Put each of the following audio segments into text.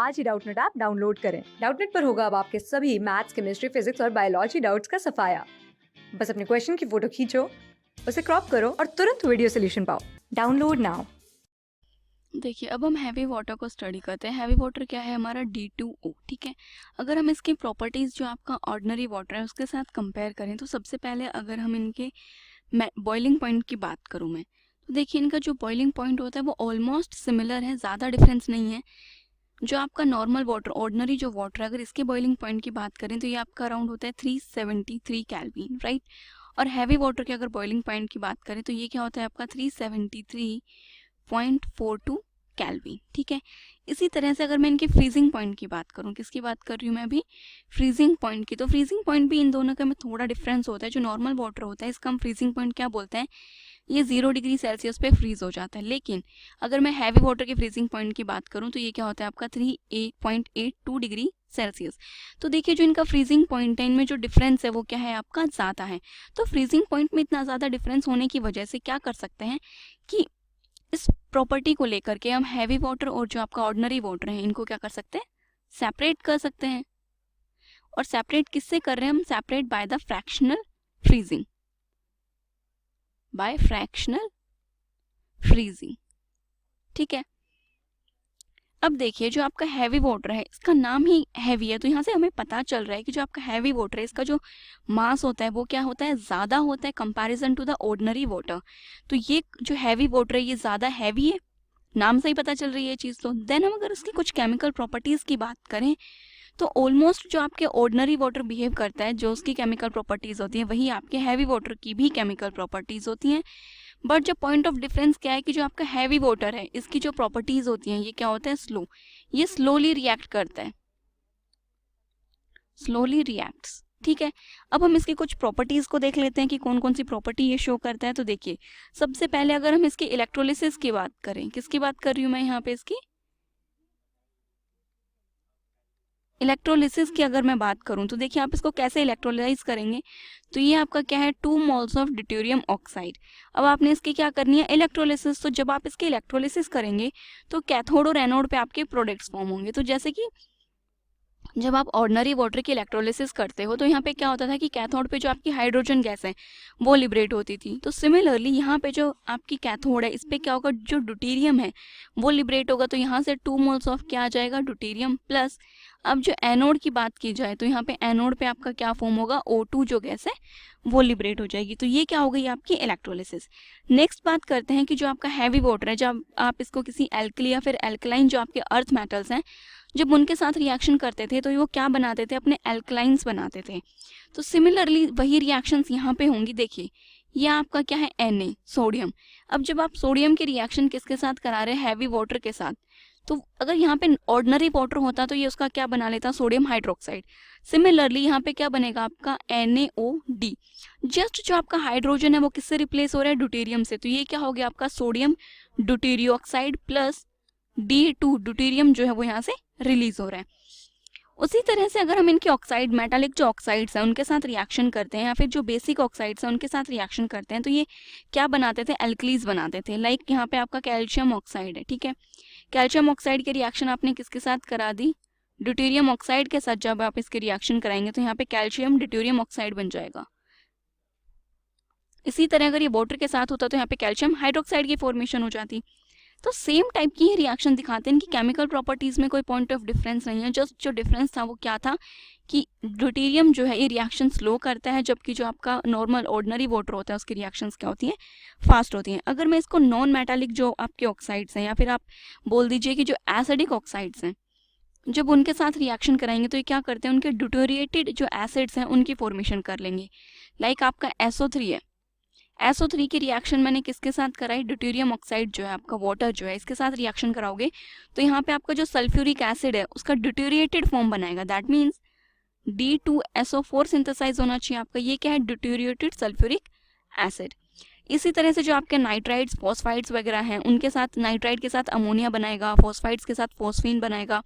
आज ही Doubtnut app download करें। Doubtnut पर होगा अब आपके सभी मैथ्स, केमिस्ट्री, फिजिक्स और बायोलॉजी डाउट्स का सफाया। बस अपने क्वेश्चन की फोटो खींचो, उसे क्रॉप करो और तुरंत वीडियो सोल्यूशन पाओ। Download now. देखिए, अब हम हैवी वाटर को स्टडी करते हैं। हैवी वाटर क्या है? हमारा D2O। ठीक है, अगर हम इसकी प्रॉपर्टीज़ जो आपका ऑर्डिनरी वाटर है उसके साथ कंपेयर करें तो सबसे पहले अगर हम इनके बॉइलिंग पॉइंट की बात करूं मैं, तो देखिए इनका जो बॉइलिंग पॉइंट होता है वो ऑलमोस्ट सिमिलर है, ज़्यादा डिफरेंस नहीं है। जो आपका नॉर्मल वाटर, ऑर्डिनरी जो वाटर है, अगर इसके बॉइलिंग पॉइंट की बात करें तो ये आपका अराउंड होता है 373 केल्विन, राइट। और हैवी वाटर के अगर बॉइलिंग पॉइंट की बात करें तो ये क्या होता है आपका 373.42 केल्विन। ठीक है, इसी तरह से अगर मैं इनके फ्रीजिंग पॉइंट की बात करूं, किसकी बात कर रही हूँ मैं अभी? फ्रीजिंग पॉइंट की। तो फ्रीजिंग पॉइंट भी इन दोनों का में थोड़ा डिफरेंस होता है। जो नॉर्मल वाटर होता है इसका हम फ्रीजिंग पॉइंट क्या बोलते हैं? ये 0 डिग्री सेल्सियस पे फ्रीज हो जाता है। लेकिन अगर मैं हैवी वाटर के फ्रीजिंग पॉइंट की बात करूं तो ये क्या होता है आपका 3.82 डिग्री सेल्सियस। तो देखिए जो इनका फ्रीजिंग पॉइंट है, इनमें जो डिफरेंस है वो क्या है आपका? ज़्यादा है। तो फ्रीजिंग पॉइंट में इतना ज़्यादा डिफरेंस होने की वजह से क्या कर सकते हैं कि इस प्रॉपर्टी को लेकर के हम हैवी वाटर और जो आपका ऑर्डिनरी वाटर है इनको क्या कर सकते हैं? सेपरेट कर सकते हैं। और सेपरेट किससे कर रहे हैं हम? Separate by the fractional freezing, by fractional freezing. ठीक है, अब देखिए जो आपका हैवी वाटर है इसका नाम ही हैवी है, तो यहाँ से हमें पता चल रहा है कि जो आपका हैवी वाटर है इसका जो मास होता है वो क्या होता है? ज़्यादा होता है comparison to the ordinary water. तो ये जो हैवी वाटर है ये ज़्यादा हैवी है, नाम से ही पता चल रही है ये चीज़। तो देन हम अगर इसकी कुछ केमिकल प्रॉपर्टीज़ की बात करें तो ऑलमोस्ट जो आपके ऑर्डिनरी वाटर बिहेव करता है, जो उसकी केमिकल प्रॉपर्टीज़ होती हैं, वही आपके हैवी वाटर की भी केमिकल प्रॉपर्टीज़ होती हैं। बट जो पॉइंट ऑफ डिफरेंस क्या है कि जो आपका हैवी वाटर है इसकी जो प्रॉपर्टीज़ होती हैं ये क्या होता है? स्लो। ये स्लोली रिएक्ट करता है, स्लोली रिएक्ट्स। ठीक है, अब हम इसकी कुछ प्रॉपर्टीज़ को देख लेते हैं कि कौन कौन सी प्रॉपर्टी ये शो करता है। तो देखिए सबसे पहले अगर हम इसके इलेक्ट्रोलिसिस की बात करें, किसकी बात कर रही हूँ मैं यहाँ पे? इसकी इलेक्ट्रोलिसिस की अगर मैं बात करूं तो देखिए आप इसको कैसे इलेक्ट्रोलाइज करेंगे। तो ये आपका क्या है? 2 मोल्स ऑफ ड्यूटेरियम ऑक्साइड। अब आपने इसकी क्या करनी है? इलेक्ट्रोलिसिस। तो जब आप इसके इलेक्ट्रोलिसिस करेंगे तो कैथोड और एनोड पे आपके प्रोडक्ट्स फॉर्म होंगे। तो जैसे कि जब आप ऑर्डिनरी वाटर की इलेक्ट्रोलिसिस करते हो तो यहाँ पे क्या होता था कि कैथोड पे जो आपकी हाइड्रोजन गैस है वो लिबरेट होती थी। तो सिमिलरली यहाँ पे जो आपकी कैथोड है इस पे क्या होगा? जो ड्यूटेरियम है वो लिबरेट होगा। तो यहाँ से 2 मोल्स ऑफ क्या आ जाएगा? Deuterium plus. अब जो एनोड की बात की जाए तो यहाँ पे एनोड पे आपका क्या फॉर्म होगा? O2 जो गैस है वो लिबरेट हो जाएगी। तो ये क्या हो गई आपकी इलेक्ट्रोलिसिस। नेक्स्ट बात करते हैं कि जो आपका हैवी वाटर है, जब आप इसको किसी एल्कली या फिर एल्कलाइन जो आपके अर्थ मेटल्स हैं जब उनके साथ रिएक्शन करते थे तो वो क्या बनाते थे? अपने एल्कलाइंस बनाते थे। तो सिमिलरली वही रिएक्शंस यहाँ पे होंगी। देखिए ये आपका क्या है? Na, sodium. अब जब आप सोडियम के रिएक्शन किसके साथ करा रहे हैं? हैवी वाटर के साथ। तो अगर यहाँ पे ऑर्डिनरी वाटर होता तो ये उसका क्या बना लेता? Sodium hydroxide. सिमिलरली यहाँ पे क्या बनेगा आपका? NaOD। जस्ट जो आपका हाइड्रोजन है वो किससे रिप्लेस हो रहा है? ड्यूटेरियम से। तो ये क्या हो गया आपका? सोडियम ड्यूटेरियोक्साइड प्लस D2 ड्यूटेरियम जो है वो यहाँ से रिलीज हो रहा है। उसी तरह से अगर हम इनके ऑक्साइड, मेटालिक जो ऑक्साइड्स हैं उनके साथ रिएक्शन करते हैं या फिर जो बेसिक ऑक्साइड्स हैं उनके साथ रिएक्शन करते हैं तो ये क्या बनाते थे? एल्कलीज बनाते थे। लाइक यहाँ पे आपका कैल्शियम ऑक्साइड है। ठीक है, कैल्शियम ऑक्साइड के रिएक्शन आपने किसके साथ करा दी? ड्यूटेरियम ऑक्साइड के साथ। जब आप इसके रिएक्शन कराएंगे तो यहाँ पे कैल्शियम ड्यूटेरियम ऑक्साइड बन जाएगा। इसी तरह अगर ये वाटर के साथ होता तो यहाँ पे कैल्शियम हाइड्रोक्साइड की फॉर्मेशन हो जाती। तो सेम टाइप की ही रिएक्शन दिखाते हैं कि केमिकल प्रॉपर्टीज में कोई पॉइंट ऑफ डिफरेंस नहीं है। जस्ट जो डिफरेंस था वो क्या था कि ड्यूटेरियम जो है ये रिएक्शन स्लो करता है, जबकि जो आपका नॉर्मल ऑर्डिनरी वाटर होता है उसकी रिएक्शंस क्या होती हैं? फास्ट होती हैं। अगर मैं इसको नॉन मेटालिक जो आपके ऑक्साइड्स हैं या फिर आप बोल दीजिए कि जो एसिडिक ऑक्साइड्स हैं, जब उनके साथ रिएक्शन कराएंगे तो ये क्या करते हैं? उनके ड्यूटेरिएटेड जो एसिड्स हैं उनकी फॉर्मेशन कर लेंगे। लाइक आपका SO3 है, SO3 की रिएक्शन मैंने किसके साथ कराई? ड्यूटेरियम ऑक्साइड जो है आपका वाटर जो है इसके साथ रिएक्शन कराओगे तो यहाँ पे आपका जो सल्फ्यूरिक एसिड है उसका ड्यूटेरिएटेड फॉर्म बनाएगा। दैट मीन्स D2SO4 सिंथेसाइज होना चाहिए आपका। ये क्या है? ड्यूटेरिएटेड सल्फ्यूरिक एसिड। इसी तरह से जो आपके नाइट्राइड्स, फॉस्फाइड्स वगैरह हैं उनके साथ नाइट्राइड के साथ अमोनिया बनाएगा, फॉस्फाइड्स के साथ फॉस्फीन बनाएगा।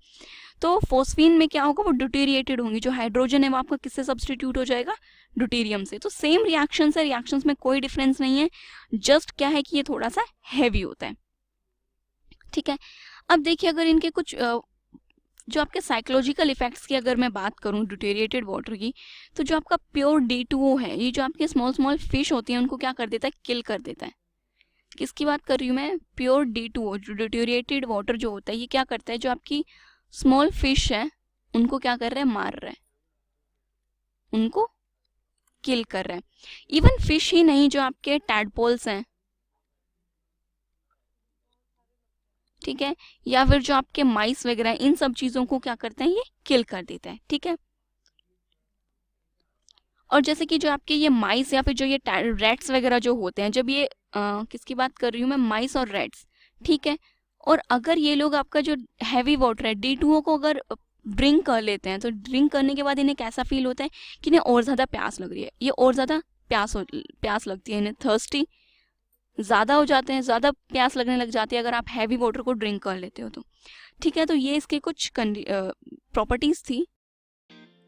तो फॉस्फीन में क्या होगा? वो ड्यूटेरिएटेड होंगी। जो हाइड्रोजन है वो आपका किससे सब्सटीट्यूट हो जाएगा? ड्यूटेरियम से। तो सेम रिएक्शन है, रिएक्शंस में कोई डिफरेंस नहीं है। जस्ट क्या है कि ये थोड़ा सा हैवी होता है। ठीक है, अब देखिए अगर इनके कुछ जो आपके साइकोलॉजिकल इफेक्ट्स की अगर मैं बात करूं डिटेरिएटेड वाटर की, तो जो आपका प्योर D2O है, ये जो आपके स्मॉल स्मॉल फिश होती हैं उनको क्या कर देता है, किल कर देता है। किसकी बात कर रही हूँ मैं, प्योर D2O। जो डिटेरिएटेड वाटर जो होता है ये क्या करता है, जो आपकी स्मॉल फिश है उनको क्या कर रहा है, मार रहा है, उनको किल कर रहा है। इवन फिश ही नहीं, जो आपके टैडपोल्स हैं, ठीक है, या फिर जो आपके माइस वगैरह हैं, इन सब चीजों को क्या करते हैं, ये किल कर देता है, ठीक है। और जैसे कि जो आपके ये माइस या फिर जो ये रैट्स वगैरह जो होते हैं, जब ये किसकी बात कर रही हूँ मैं, माइस और रैट्स, ठीक है। और अगर ये लोग आपका जो हैवी वाटर है D2O को अगर ड्रिंक कर लेते हैं, तो ड्रिंक करने के बाद इन्हें कैसा फील होता है कि इन्हें और ज़्यादा प्यास लग रही है, ये और ज़्यादा प्यास लगती है, इन्हें थर्स्टी ज़्यादा हो जाते हैं, ज़्यादा प्यास लगने लग जाती है अगर आप हैवी वाटर को ड्रिंक कर लेते हो तो, ठीक है। तो ये इसके कुछ प्रॉपर्टीज़ थी।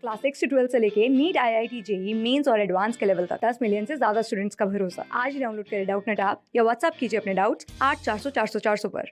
क्लास 6 से 12 से लेके नीट, IIT, JEE मेंस और एडवांस के लेवल तक 10 मिलियन से ज्यादा स्टूडेंट्स का भरोसा। आज ही डाउनलोड करें डाउटनेट ऐप या व्हाट्सएप कीजिए अपने डाउट्स 8400 400 400 पर।